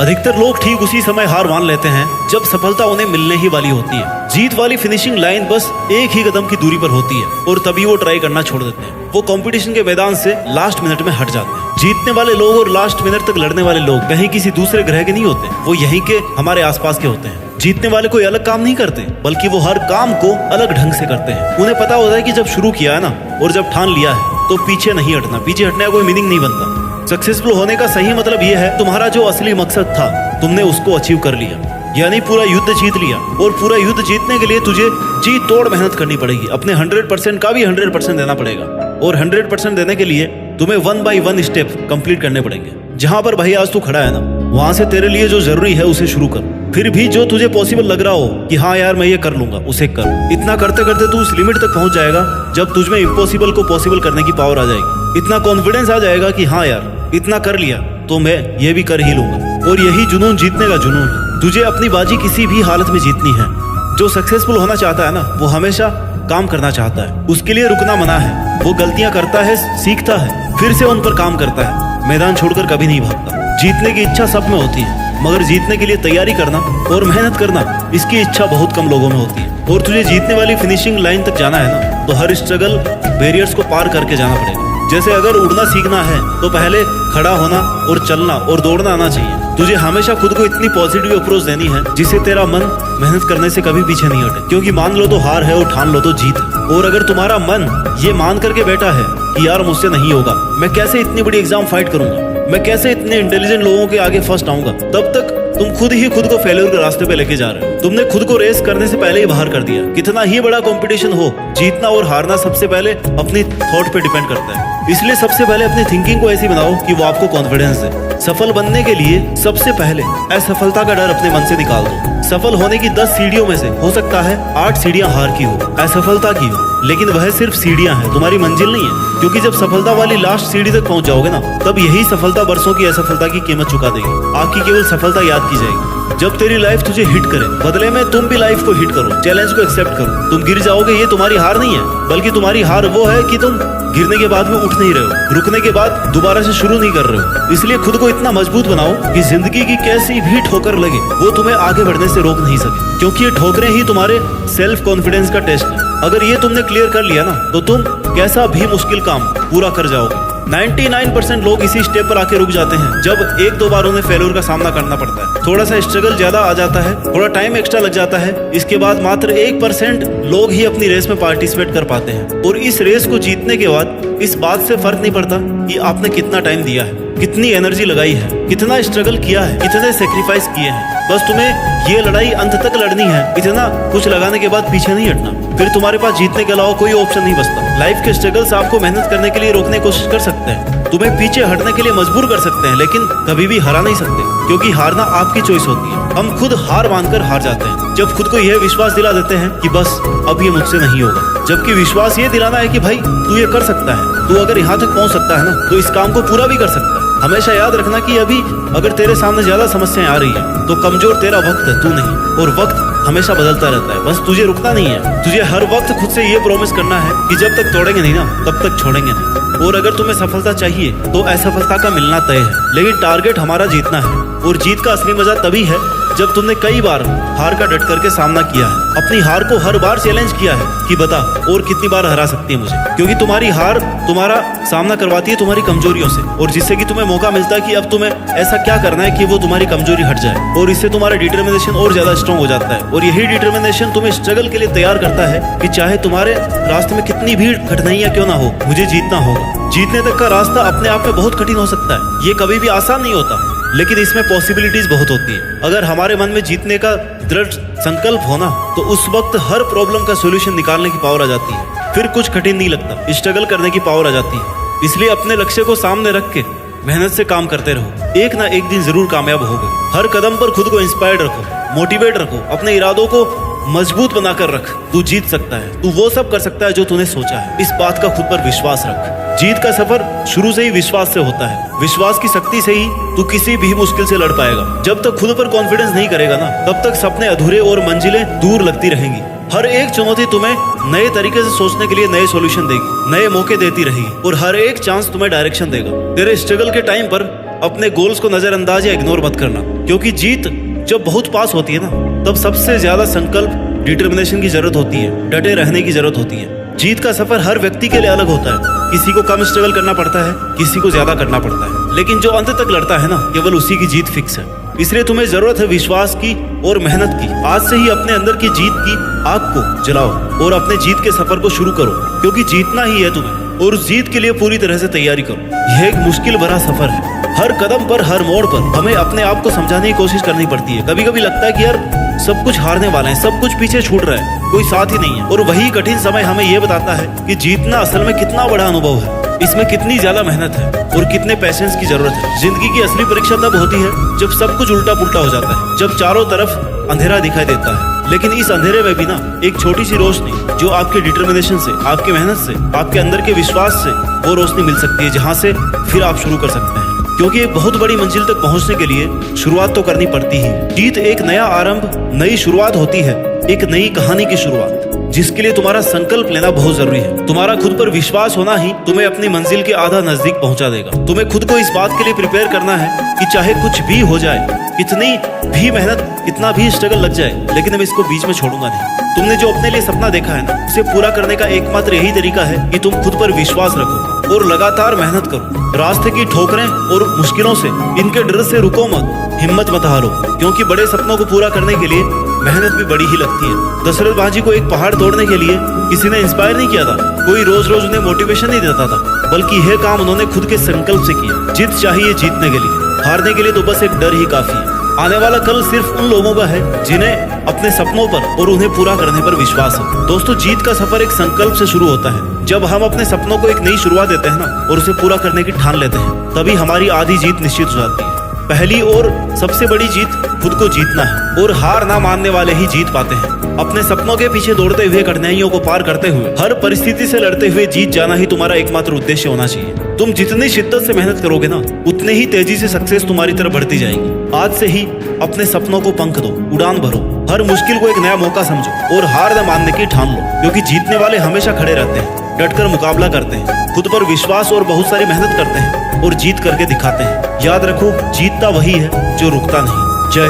अधिकतर लोग ठीक उसी समय हार मान लेते हैं जब सफलता उन्हें मिलने ही वाली होती है। जीत वाली फिनिशिंग लाइन बस एक ही कदम की दूरी पर होती है और तभी वो ट्राई करना छोड़ देते हैं। वो कंपटीशन के मैदान से लास्ट मिनट में हट जाते हैं। जीतने वाले लोग और लास्ट मिनट तक लड़ने वाले लोग कहीं किसी दूसरे ग्रह के नहीं होते, वो यहीं के हमारे आसपास के होते हैं। जीतने वाले कोई अलग काम नहीं करते, बल्कि वो हर काम को अलग ढंग से करते हैं। उन्हें पता होता है कि जब शुरू किया है ना और जब ठान लिया है तो पीछे नहीं हटना। पीछे हटने का कोई मीनिंग नहीं बनता। सक्सेसफुल होने का सही मतलब ये है तुम्हारा जो असली मकसद था तुमने उसको अचीव कर लिया, यानी पूरा युद्ध जीत लिया। और पूरा युद्ध जीतने के लिए तुझे जी तोड़ मेहनत करनी पड़ेगी। अपने 100% का भी 100% देना पड़ेगा और 100% देने के लिए तुम्हें 1 by 1 स्टेप कंप्लीट करने पड़ेंगे। जहां पर भाई आज तू खड़ा है ना, वहां से तेरे लिए जो जरूरी है उसे शुरू कर। फिर भी जो तुझे पॉसिबल लग रहा हो कि हाँ यार मैं ये कर लूंगा, उसे कर। इतना करते करते तू उस लिमिट तक पहुंच जाएगा जब तुझमें इम्पॉसिबल को पॉसिबल करने की पावर आ जाएगी। इतना कॉन्फिडेंस आ जाएगा कि हाँ यार इतना कर लिया तो मैं ये भी कर ही लूंगा। और यही जुनून जीतने का जुनून है। तुझे अपनी बाजी किसी भी हालत में जीतनी है। जो सक्सेसफुल होना चाहता है ना, वो हमेशा काम करना चाहता है। उसके लिए रुकना मना है। वो गलतियां करता है, सीखता है, फिर से उन पर काम करता है। मैदान छोड़कर कभी नहीं भागता। जीतने की इच्छा सब में होती है, मगर जीतने के लिए तैयारी करना और मेहनत करना, इसकी इच्छा बहुत कम लोगों में होती है। और तुझे जीतने वाली फिनिशिंग लाइन तक जाना है ना, तो हर स्ट्रगल बैरियर्स को पार करके जाना पड़ेगा। जैसे अगर उड़ना सीखना है तो पहले खड़ा होना और चलना और दौड़ना आना चाहिए। तुझे हमेशा खुद को इतनी पॉजिटिव अप्रोच देनी है जिससे तेरा मन मेहनत करने से कभी पीछे नहीं हटे। क्योंकि मान लो तो हार है और ठान लो तो जीत है। और अगर तुम्हारा मन ये मान करके बैठा है कि यार मुझसे नहीं होगा, मैं कैसे इतनी बड़ी एग्जाम फाइट करूंगा, मैं कैसे इतने इंटेलिजेंट लोगों के आगे फर्स्ट आऊंगा, तब तक तुम खुद ही खुद को फेलियर के रास्ते पे लेके जा रहे हो। तुमने खुद को रेस करने से पहले ही बाहर कर दिया। कितना ही बड़ा कंपटीशन हो, जीतना और हारना सबसे पहले अपनी थॉट पे डिपेंड करता है। इसलिए सबसे पहले अपनी थिंकिंग को ऐसी बनाओ कि वो आपको कॉन्फिडेंस दे। सफल बनने के लिए सबसे पहले असफलता का डर अपने मन से निकाल दो। सफल होने की 10 सीढ़ियों में से हो सकता है 8 सीढ़ियां हार की हो, असफलता की हो, लेकिन वह सिर्फ सीढ़ियां हैं, तुम्हारी मंजिल नहीं है। क्योंकि जब सफलता वाली लास्ट सीढ़ी तक पहुंच जाओगे ना, तब यही सफलता बरसों की असफलता की कीमत चुका देगी। आपकी केवल सफलता याद की जाएगी जब तेरी लाइफ तुझे हिट करे। बदले में तुम भी लाइफ को हिट करो, चैलेंज को एक्सेप्ट करो। तुम गिर जाओगे, ये तुम्हारी हार नहीं है, बल्कि तुम्हारी हार वो है कि तुम गिरने के बाद में उठ नहीं रहे हो, रुकने के बाद दोबारा से शुरू नहीं कर रहे हो। इसलिए खुद को इतना मजबूत बनाओ कि जिंदगी की कैसी भी ठोकर लगे वो तुम्हें आगे बढ़ने से रोक नहीं सके। क्योंकि ये ठोकरें ही तुम्हारे सेल्फ कॉन्फिडेंस का टेस्ट है। अगर ये तुमने क्लियर कर लिया ना, तो तुम कैसा भी मुश्किल काम पूरा कर जाओगे। 99% लोग इसी स्टेप पर आके रुक जाते हैं जब 1-2 बार उन्हें फेलियर का सामना करना पड़ता है। थोड़ा सा स्ट्रगल ज्यादा आ जाता है, थोड़ा टाइम एक्स्ट्रा लग जाता है। इसके बाद मात्र 1% लोग ही अपनी रेस में पार्टिसिपेट कर पाते हैं। और इस रेस को जीतने के बाद इस बात से फर्क नहीं पड़ता कि आपने कितना टाइम दिया है, कितनी एनर्जी लगाई है, कितना स्ट्रगल किया है, कितने सेक्रीफाइस किए हैं। बस तुम्हें ये लड़ाई अंत तक लड़नी है। इतना कुछ लगाने के बाद पीछे नहीं हटना। फिर तुम्हारे पास जीतने के अलावा कोई ऑप्शन नहीं बचता। लाइफ के स्ट्रगल्स आपको मेहनत करने के लिए रोकने की कोशिश कर सकते हैं, तुम्हें पीछे हटने के लिए मजबूर कर सकते हैं, लेकिन कभी भी हरा नहीं सकते। क्योंकि हारना आपकी चॉइस होती है। हम खुद हार मानकर हार जाते हैं जब खुद को यह विश्वास दिला देते हैं कि बस अब ये मुझसे नहीं होगा। जबकि विश्वास ये दिलाना है कि भाई तू ये कर सकता है, तू अगर यहाँ तक पहुँच सकता है ना, तो इस काम को पूरा भी कर सकता है। हमेशा याद रखना कि अभी अगर तेरे सामने ज्यादा समस्याएं आ रही है तो कमजोर तेरा वक्त है, तू नहीं। और वक्त हमेशा बदलता रहता है, बस तुझे रुकना नहीं है। तुझे हर वक्त खुद से ये प्रॉमिस करना है कि जब तक तोड़ेंगे नहीं ना, तब तक छोड़ेंगे नहीं। और अगर तुम्हें सफलता चाहिए तो असफलता का मिलना तय है, लेकिन टारगेट हमारा जीतना है। और जीत का असली मजा तभी है जब तुमने कई बार हार का डट करके सामना किया है, अपनी हार को हर बार चैलेंज किया है कि बता और कितनी बार हरा सकती है मुझे। क्योंकि तुम्हारी हार तुम्हारा सामना करवाती है तुम्हारी कमजोरियों से, और जिससे कि तुम्हें मौका मिलता है कि अब तुम्हें ऐसा क्या करना है कि वो तुम्हारी कमजोरी हट जाए। और इससे तुम्हारा डिटर्मिनेशन और ज्यादा स्ट्रॉन्ग हो जाता है। और यही डिटर्मिनेशन तुम्हें स्ट्रगल के लिए तैयार करता है कि चाहे तुम्हारे रास्ते में कितनी भी कठिनाइयां क्यों ना हो, मुझे जीतना होगा। जीतने तक का रास्ता अपने आप में बहुत कठिन हो सकता है, ये कभी भी आसान नहीं होता, लेकिन इसमें पॉसिबिलिटीज बहुत होती है। अगर हमारे मन में जीतने का दृढ़ संकल्प होना, तो उस वक्त हर प्रॉब्लम का सॉल्यूशन निकालने की पावर आ जाती है। फिर कुछ कठिन नहीं लगता, स्ट्रगल करने की पावर आ जाती है। इसलिए अपने लक्ष्य को सामने रख के मेहनत से काम करते रहो, एक ना एक दिन जरूर कामयाब होगे। हर कदम पर खुद को इंस्पायर्ड रखो, मोटिवेट रखो, अपने इरादों को मजबूत बनाकर रख। तू जीत सकता है, तू वो सब कर सकता है जो तूने सोचा है। इस बात का खुद पर विश्वास रख। जीत का सफर शुरू से ही विश्वास से होता है। विश्वास की शक्ति से ही तू किसी भी मुश्किल से लड़ पाएगा। जब तक खुद पर कॉन्फिडेंस नहीं करेगा ना, तब तक सपने अधूरे और मंजिलें दूर लगती रहेंगी। हर एक चुनौती तुम्हें नए तरीके से सोचने के लिए नए सॉल्यूशन देगी, नए मौके देती रहेगी, और हर एक चांस तुम्हें डायरेक्शन देगा। तेरे स्ट्रगल के टाइम पर अपने गोल्स को नजरअंदाज या इग्नोर मत करना। क्योंकि जीत जब बहुत पास होती है ना, तब सबसे ज्यादा संकल्प, डिटर्मिनेशन की जरूरत होती है, डटे रहने की जरूरत होती है। जीत का सफर हर व्यक्ति के लिए अलग होता है। किसी को कम स्ट्रगल करना पड़ता है, किसी को ज्यादा करना पड़ता है, लेकिन जो अंत तक लड़ता है ना, केवल उसी की जीत फिक्स है। इसलिए तुम्हें जरूरत है विश्वास की और मेहनत की। आज से ही अपने अंदर की जीत की आग को जलाओ और अपने जीत के सफर को शुरू करो, क्योंकि जीतना ही है तुम्हें, और उस जीत के लिए पूरी तरह से तैयारी करो। यह एक मुश्किल भरा सफर है। हर कदम पर, हर मोड़ पर हमें अपने आप को समझाने की कोशिश करनी पड़ती है। कभी कभी लगता है कि यार सब कुछ हारने वाले हैं, सब कुछ पीछे छूट रहा है, कोई साथ ही नहीं है। और वही कठिन समय हमें यह बताता है कि जीतना असल में कितना बड़ा अनुभव है, इसमें कितनी ज्यादा मेहनत है और कितने पेशेंस की जरूरत है। जिंदगी की असली परीक्षा तब होती है जब सब कुछ उल्टा पुल्टा हो जाता है, जब चारों तरफ अंधेरा दिखाई देता है। लेकिन इस अंधेरे में भी ना एक छोटी सी रोशनी, जो आपके डिटर्मिनेशन से, आपकी मेहनत से, आपके अंदर के विश्वास से, वो रोशनी मिल सकती है, जहाँ से फिर आप शुरू कर सकते हैं। क्योंकि एक बहुत बड़ी मंजिल तक पहुंचने के लिए शुरुआत तो करनी पड़ती ही। जीत एक नया आरंभ, नई शुरुआत होती है, एक नई कहानी की शुरुआत, जिसके लिए तुम्हारा संकल्प लेना बहुत जरूरी है। तुम्हारा खुद पर विश्वास होना ही तुम्हें अपनी मंजिल के आधा नजदीक पहुंचा देगा। तुम्हें खुद को इस बात के लिए प्रिपेयर करना है कि चाहे कुछ भी हो जाए, कितनी भी मेहनत, कितना भी स्ट्रगल लग जाए, लेकिन मैं इसको बीच में छोड़ूंगा नहीं। तुमने जो अपने लिए सपना देखा है ना, उसे पूरा करने का एकमात्र यही तरीका है कि तुम खुद पर विश्वास रखो और लगातार मेहनत करो। रास्ते की ठोकरें और मुश्किलों से, इनके डर से रुको मत, हिम्मत मत हारो, क्योंकि बड़े सपनों को पूरा करने के लिए मेहनत भी बड़ी ही लगती है। दशरथ बाजी को एक पहाड़ तोड़ने के लिए किसी ने इंस्पायर नहीं किया था, कोई रोज रोज उन्हें मोटिवेशन नहीं देता था, बल्कि यह काम उन्होंने खुद के संकल्प से किया। जीत चाहिए जीतने के लिए, हारने के लिए तो बस एक डर ही काफी है। आने वाला कल सिर्फ उन लोगों का है जिन्हें अपने सपनों पर और उन्हें पूरा करने पर विश्वास है। दोस्तों, जीत का सफर एक संकल्प से शुरू होता है। जब हम अपने सपनों को एक नई शुरुआत देते हैं ना, और उसे पूरा करने की ठान लेते हैं, तभी हमारी आधी जीत निश्चित हो जाती है। पहली और सबसे बड़ी जीत खुद को जीतना है, और हार ना मानने वाले ही जीत पाते हैं। अपने सपनों के पीछे दौड़ते हुए, कठिनाइयों को पार करते हुए, हर परिस्थिति से लड़ते हुए जीत जाना ही तुम्हारा एकमात्र उद्देश्य होना चाहिए। तुम जितनी शिद्दत से मेहनत करोगे ना, उतने ही तेजी से सक्सेस तुम्हारी तरफ बढ़ती जाएगी। आज से ही अपने सपनों को पंख दो, उड़ान भरो, हर मुश्किल को एक नया मौका समझो और हार न मानने की ठान लो, क्योंकि जीतने वाले हमेशा खड़े रहते हैं, डटकर मुकाबला करते हैं, खुद पर विश्वास और बहुत सारी मेहनत करते हैं और जीत करके दिखाते हैं। याद रखो, जीतता वही है जो रुकता नहीं। जय